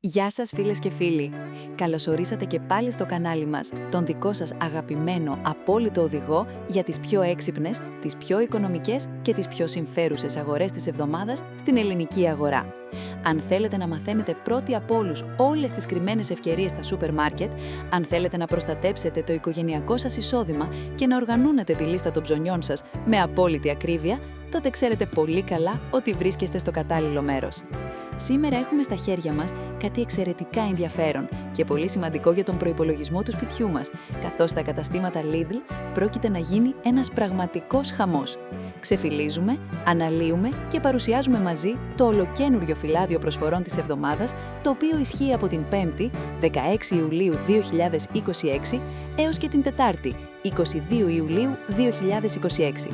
Γεια σας φίλες και φίλοι! Καλωσορίσατε και πάλι στο κανάλι μας, τον δικό σας αγαπημένο απόλυτο οδηγό για τις πιο έξυπνες, τις πιο οικονομικές και τις πιο συμφέρουσες αγορές της εβδομάδας στην ελληνική αγορά. Αν θέλετε να μαθαίνετε πρώτοι από όλους όλες τις κρυμμένες ευκαιρίες στα σούπερ μάρκετ, αν θέλετε να προστατέψετε το οικογενειακό σας εισόδημα και να οργανώνετε τη λίστα των ψωνιών σας με απόλυτη ακρίβεια, τότε ξέρετε πολύ καλά ότι βρίσκεστε στο κατάλληλο μέρος. Σήμερα έχουμε στα χέρια μας κάτι εξαιρετικά ενδιαφέρον και πολύ σημαντικό για τον προϋπολογισμό του σπιτιού μας, καθώς στα καταστήματα Lidl πρόκειται να γίνει ένας πραγματικός χαμός. Ξεφυλίζουμε, αναλύουμε και παρουσιάζουμε μαζί το ολοκαίνουργιο φυλάδιο προσφορών της εβδομάδας, το οποίο ισχύει από την 5η, 16 Ιουλίου 2026, έως και την Τετάρτη, 22 Ιουλίου 2026.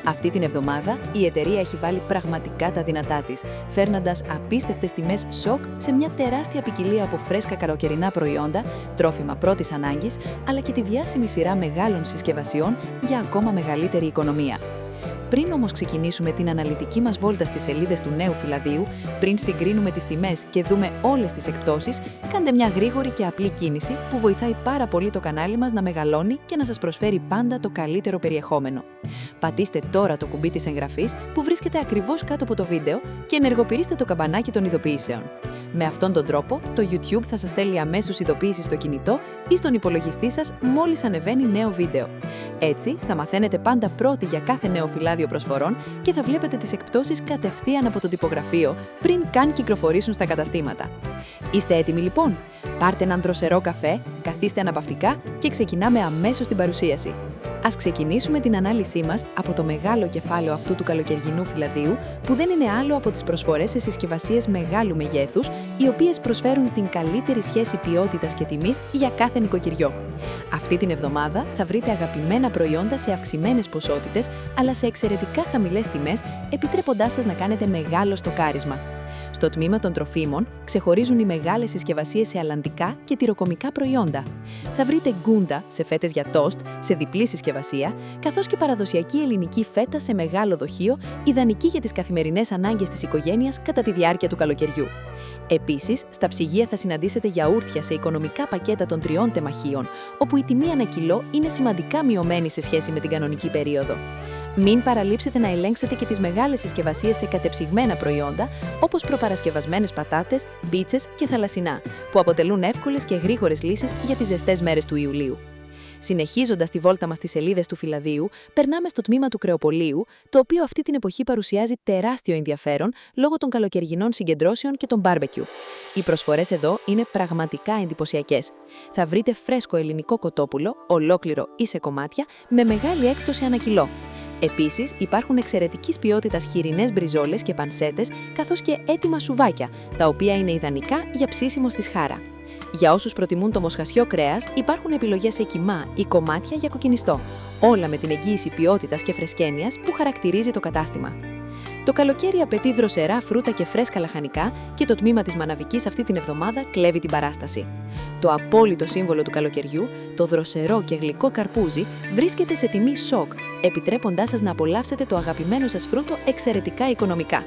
Αυτή την εβδομάδα η εταιρεία έχει βάλει πραγματικά τα δυνατά της, φέρνοντας απίστευτες τιμές σοκ σε μια τεράστια ποικιλία από φρέσκα καλοκαιρινά προϊόντα, τρόφιμα πρώτης ανάγκης, αλλά και τη διάσημη σειρά μεγάλων συσκευασιών για ακόμα μεγαλύτερη οικονομία. Πριν όμως ξεκινήσουμε την αναλυτική μας βόλτα στις σελίδες του νέου φυλαδίου, πριν συγκρίνουμε τις τιμές και δούμε όλες τις εκπτώσεις, κάντε μια γρήγορη και απλή κίνηση που βοηθάει πάρα πολύ το κανάλι μας να μεγαλώνει και να σας προσφέρει πάντα το καλύτερο περιεχόμενο. Πατήστε τώρα το κουμπί της εγγραφής που βρίσκεται ακριβώς κάτω από το βίντεο και ενεργοποιήστε το καμπανάκι των ειδοποιήσεων. Με αυτόν τον τρόπο, το YouTube θα σας στέλνει αμέσως ειδοποίηση στο κινητό ή στον υπολογιστή σας μόλις ανεβαίνει νέο βίντεο. Έτσι, θα μαθαίνετε πάντα πρώτοι για κάθε νέο φυλάδιο προσφορών και θα βλέπετε τις εκπτώσεις κατευθείαν από το τυπογραφείο πριν καν κυκλοφορήσουν στα καταστήματα. Είστε έτοιμοι λοιπόν? Πάρτε έναν δροσερό καφέ, καθίστε αναπαυτικά και ξεκινάμε αμέσως την παρουσίαση. Ας ξεκινήσουμε την ανάλυση μας από το μεγάλο κεφάλαιο αυτού του καλοκαιρινού φυλαδίου, που δεν είναι άλλο από τις προσφορές σε συσκευασίες μεγάλου μεγέθους, οι οποίες προσφέρουν την καλύτερη σχέση ποιότητας και τιμής για κάθε νοικοκυριό. Αυτή την εβδομάδα θα βρείτε αγαπημένα προϊόντα σε αυξημένες ποσότητες, αλλά σε εξαιρετικά χαμηλές τιμές, επιτρέποντάς σας να κάνετε μεγάλο στοκάρισμα. Στο τμήμα των τροφίμων ξεχωρίζουν οι μεγάλες συσκευασίες σε αλλαντικά και τυροκομικά προϊόντα. Θα βρείτε γκούντα σε φέτες για τόστ, σε διπλή συσκευασία, καθώς και παραδοσιακή ελληνική φέτα σε μεγάλο δοχείο, ιδανική για τις καθημερινές ανάγκες της οικογένειας κατά τη διάρκεια του καλοκαιριού. Επίσης, στα ψυγεία θα συναντήσετε γιαούρτια σε οικονομικά πακέτα των 3 τεμαχίων, όπου η τιμή ανά κιλό είναι σημαντικά μειωμένη σε σχέση με την κανονική περίοδο. Μην παραλείψετε να ελέγξετε και τις μεγάλες συσκευασίες σε κατεψυγμένα προϊόντα, όπως προπαρασκευασμένες πατάτες, πίτσες και θαλασσινά, που αποτελούν εύκολες και γρήγορες λύσεις για τις ζεστές μέρες του Ιουλίου. Συνεχίζοντας τη βόλτα μας στις σελίδες του φυλαδίου, περνάμε στο τμήμα του κρεοπωλείου, το οποίο αυτή την εποχή παρουσιάζει τεράστιο ενδιαφέρον λόγω των καλοκαιρινών συγκεντρώσεων και των μπάρμπεκιου. Οι προσφορές εδώ είναι πραγματικά εντυπωσιακές. Θα βρείτε φρέσκο ελληνικό κοτόπουλο, ολόκληρο ή σε κομμάτια, με μεγάλη έκπτωση ανά κιλό. Επίσης, υπάρχουν εξαιρετικής ποιότητας χοιρινές μπριζόλες και πανσέτες, καθώς και έτοιμα σουβάκια, τα οποία είναι ιδανικά για ψήσιμο στη σχάρα. Για όσους προτιμούν το μοσχασιό κρέας, υπάρχουν επιλογές σε κιμά ή κομμάτια για κοκκινιστό, όλα με την εγγύηση ποιότητας και φρεσκένειας που χαρακτηρίζει το κατάστημα. Το καλοκαίρι απαιτεί δροσερά φρούτα και φρέσκα λαχανικά και το τμήμα της μαναβικής αυτή την εβδομάδα κλέβει την παράσταση. Το απόλυτο σύμβολο του καλοκαιριού, το δροσερό και γλυκό καρπούζι, βρίσκεται σε τιμή σοκ, επιτρέποντάς σας να απολαύσετε το αγαπημένο σας φρούτο εξαιρετικά οικονομικά.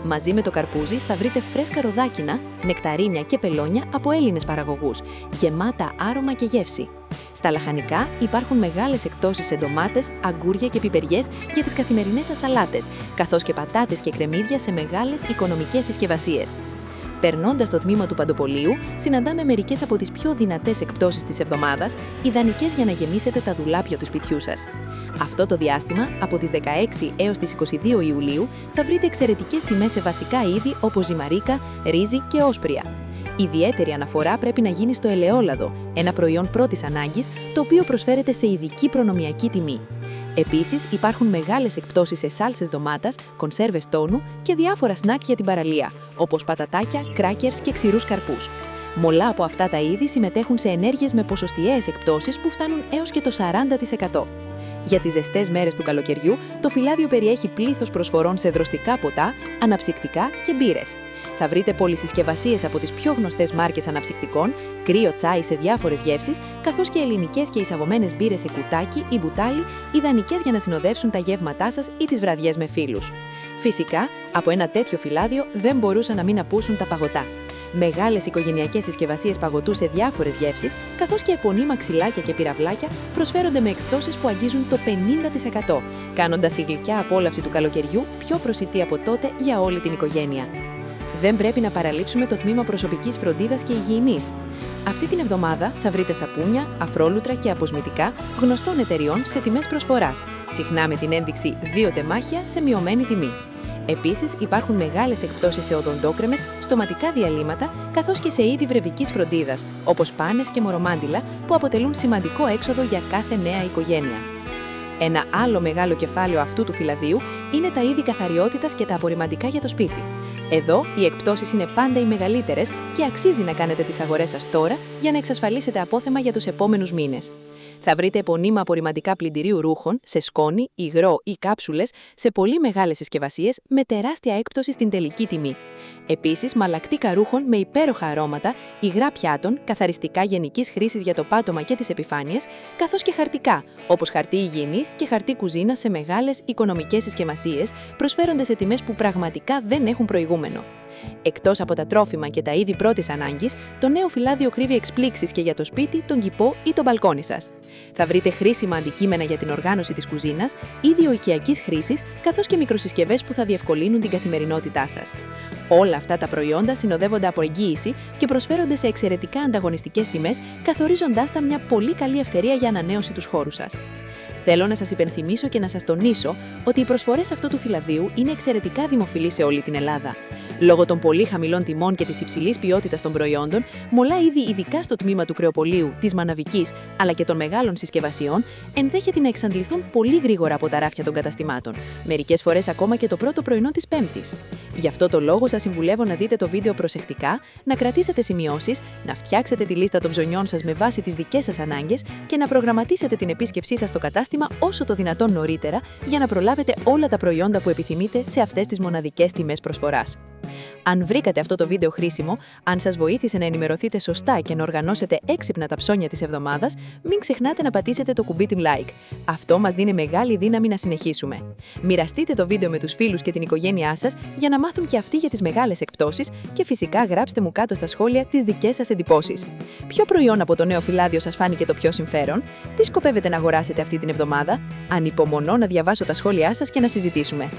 Μαζί με το καρπούζι θα βρείτε φρέσκα ροδάκινα, νεκταρίνια και πελόνια από Έλληνες παραγωγούς, γεμάτα άρωμα και γεύση. Στα λαχανικά υπάρχουν μεγάλες εκπτώσεις σε ντομάτες, αγκούρια και πιπεριές για τις καθημερινές σας σαλάτες, καθώς και πατάτες και κρεμμύδια σε μεγάλες οικονομικές συσκευασίες. Περνώντας το τμήμα του παντοπολείου, συναντάμε μερικές από τις πιο δυνατές εκπτώσεις της εβδομάδας, ιδανικές για να γεμίσετε τα ντουλάπια του σπιτιού σας. Αυτό το διάστημα, από τις 16 έως τις 22 Ιουλίου, θα βρείτε εξαιρετικές τιμές σε βασικά είδη όπως ζυμαρίκα, ρύζι και όσπρια. Ιδιαίτερη αναφορά πρέπει να γίνει στο ελαιόλαδο, ένα προϊόν πρώτης ανάγκης, το οποίο προσφέρεται σε ειδική προνομιακή τιμή. Επίσης, υπάρχουν μεγάλες εκπτώσεις σε σάλσες ντομάτας, κονσέρβες τόνου και διάφορα σνακ για την παραλία, όπως πατατάκια, κράκερς και ξηρούς καρπούς. Πολλά από αυτά τα είδη συμμετέχουν σε ενέργειες με ποσοστιαίες εκπτώσεις που φτάνουν έως και το 40%. Για τις ζεστές μέρες του καλοκαιριού, το φυλάδιο περιέχει πλήθος προσφορών σε δροστικά ποτά, αναψυκτικά και μπύρες. Θα βρείτε πολυσυσκευασίες από τις πιο γνωστές μάρκες αναψυκτικών, κρύο τσάι σε διάφορες γεύσεις, καθώς και ελληνικές και εισαγωμένες μπύρες σε κουτάκι ή μπουτάλι, ιδανικές για να συνοδεύσουν τα γεύματά σας ή τις βραδιές με φίλους. Φυσικά, από ένα τέτοιο φυλάδιο δεν μπορούσαν να μην απούσουν τα παγωτά. Μεγάλες οικογενειακές συσκευασίες παγωτού σε διάφορες γεύσεις, καθώς και επωνύμα ξυλάκια και πυραυλάκια προσφέρονται με εκπτώσεις που αγγίζουν το 50%, κάνοντας τη γλυκιά απόλαυση του καλοκαιριού πιο προσιτή από τότε για όλη την οικογένεια. Δεν πρέπει να παραλείψουμε το τμήμα προσωπικής φροντίδας και υγιεινής. Αυτή την εβδομάδα θα βρείτε σαπούνια, αφρόλουτρα και αποσμητικά γνωστών εταιριών σε τιμές προσφοράς, συχνά με την ένδειξη 2 τεμάχια σε μειωμένη τιμή. Επίσης, υπάρχουν μεγάλες εκπτώσεις σε οδοντόκρεμες, στοματικά διαλύματα, καθώς και σε είδη βρεβικής φροντίδας, όπως πάνες και μορομάντιλα, που αποτελούν σημαντικό έξοδο για κάθε νέα οικογένεια. Ένα άλλο μεγάλο κεφάλαιο αυτού του φυλαδίου είναι τα είδη καθαριότητας και τα απορριμαντικά για το σπίτι. Εδώ, οι εκπτώσεις είναι πάντα οι μεγαλύτερες και αξίζει να κάνετε τις αγορές σας τώρα για να εξασφαλίσετε απόθεμα για τους επόμενους μήνες. Θα βρείτε επωνύμα απορριμαντικά πλυντηρίου ρούχων σε σκόνη, υγρό ή κάψουλες σε πολύ μεγάλες συσκευασίες με τεράστια έκπτωση στην τελική τιμή. Επίσης, μαλακτίκα ρούχων με υπέροχα αρώματα, υγρά πιάτων, καθαριστικά γενικής χρήσης για το πάτωμα και τις επιφάνειες, καθώς και χαρτικά, όπως χαρτί υγιεινής και χαρτί κουζίνας σε μεγάλες οικονομικές συσκευασίες, προσφέρονται σε τιμές που πραγματικά δεν έχουν προηγούμενο. Εκτός από τα τρόφιμα και τα είδη πρώτης ανάγκης, το νέο φυλάδιο κρύβει εκπλήξεις και για το σπίτι, τον κηπό ή το μπαλκόνι σας. Θα βρείτε χρήσιμα αντικείμενα για την οργάνωση της κουζίνας, είδη οικιακής χρήσης, καθώς και μικροσυσκευές που θα διευκολύνουν την καθημερινότητά σας. Όλα αυτά τα προϊόντα συνοδεύονται από εγγύηση και προσφέρονται σε εξαιρετικά ανταγωνιστικές τιμές, καθορίζοντάς τα μια πολύ καλή ευκαιρία για ανανέωση τους χώρους σας. Θέλω να σας υπενθυμίσω και να σας τονίσω ότι οι προσφορές αυτού του φυλαδίου είναι εξαιρετικά δημοφιλείς σε όλη την Ελλάδα. Λόγω των πολύ χαμηλών τιμών και της υψηλής ποιότητας των προϊόντων, πολλά είδη, ειδικά στο τμήμα του κρεοπωλείου, της μαναβικής αλλά και των μεγάλων συσκευασιών, ενδέχεται να εξαντληθούν πολύ γρήγορα από τα ράφια των καταστημάτων, μερικές φορές ακόμα και το πρώτο πρωινό της Πέμπτης. Γι' αυτό το λόγο σας συμβουλεύω να δείτε το βίντεο προσεκτικά, να κρατήσετε σημειώσεις, να φτιάξετε τη λίστα των ψωνιών σας με βάση τις δικές σας ανάγκες και να προγραμματίσετε την επίσκεψή σας στο κατάστημα όσο το δυνατόν νωρίτερα για να προλάβετε όλα τα προϊόντα που επιθυμείτε σε αυτές τις μοναδικές τιμές προσφοράς. Αν βρήκατε αυτό το βίντεο χρήσιμο, αν σας βοήθησε να ενημερωθείτε σωστά και να οργανώσετε έξυπνα τα ψώνια της εβδομάδας, μην ξεχνάτε να πατήσετε το κουμπί like. Αυτό μας δίνει μεγάλη δύναμη να συνεχίσουμε. Μοιραστείτε το βίντεο με τους φίλους και την οικογένειά σας για να μάθουν και αυτοί για τις μεγάλες εκπτώσεις και φυσικά γράψτε μου κάτω στα σχόλια τις δικές σας εντυπώσεις. Ποιο προϊόν από το νέο φυλάδιο σας φάνηκε το πιο συμφέρον? Τι σκοπεύετε να αγοράσετε αυτή την εβδομάδα? Ανυπομονώ να διαβάσω τα σχόλιά σας και να συζητήσουμε.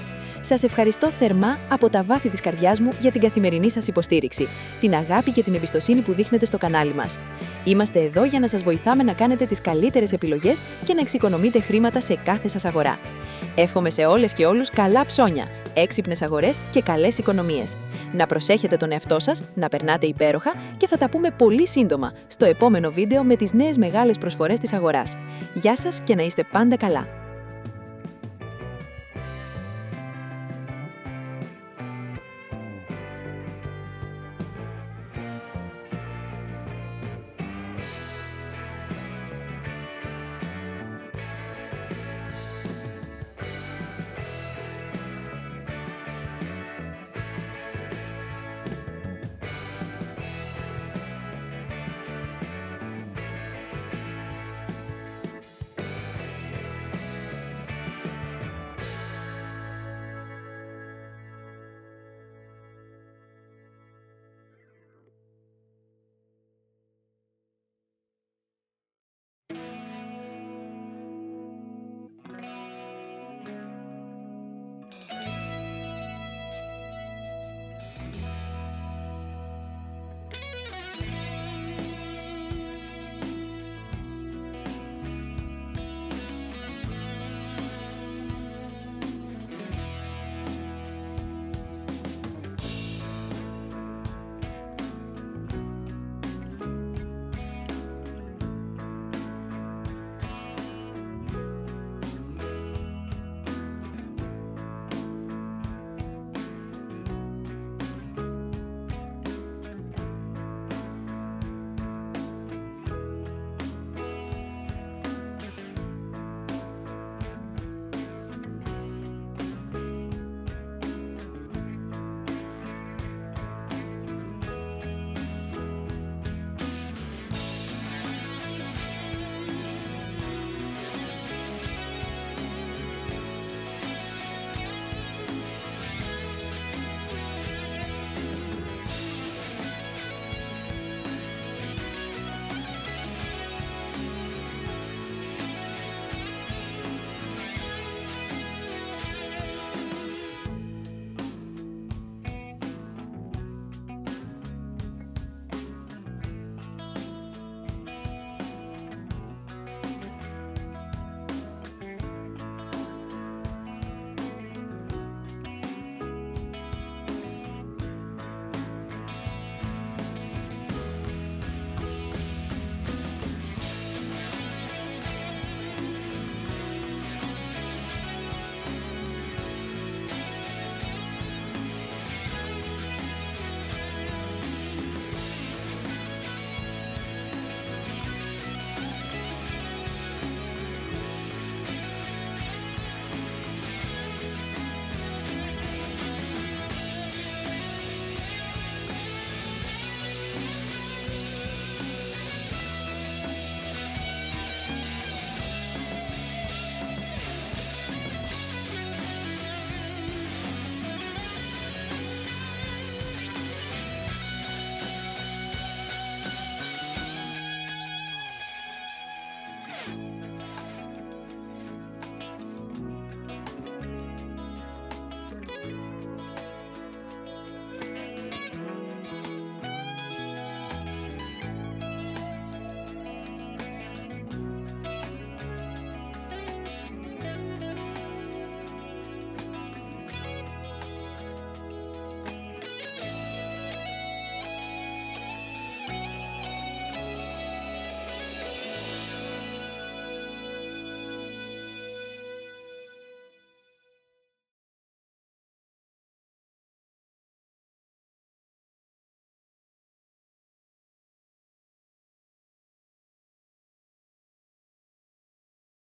Σας ευχαριστώ θερμά από τα βάθη της καρδιάς μου για την καθημερινή σας υποστήριξη, την αγάπη και την εμπιστοσύνη που δείχνετε στο κανάλι μας. Είμαστε εδώ για να σας βοηθάμε να κάνετε τις καλύτερες επιλογές και να εξοικονομείτε χρήματα σε κάθε σας αγορά. Εύχομαι σε όλες και όλους καλά ψώνια, έξυπνες αγορές και καλές οικονομίες. Να προσέχετε τον εαυτό σας, να περνάτε υπέροχα και θα τα πούμε πολύ σύντομα στο επόμενο βίντεο με τις νέες μεγάλες προσφορές της αγοράς. Γεια σας και να είστε πάντα καλά!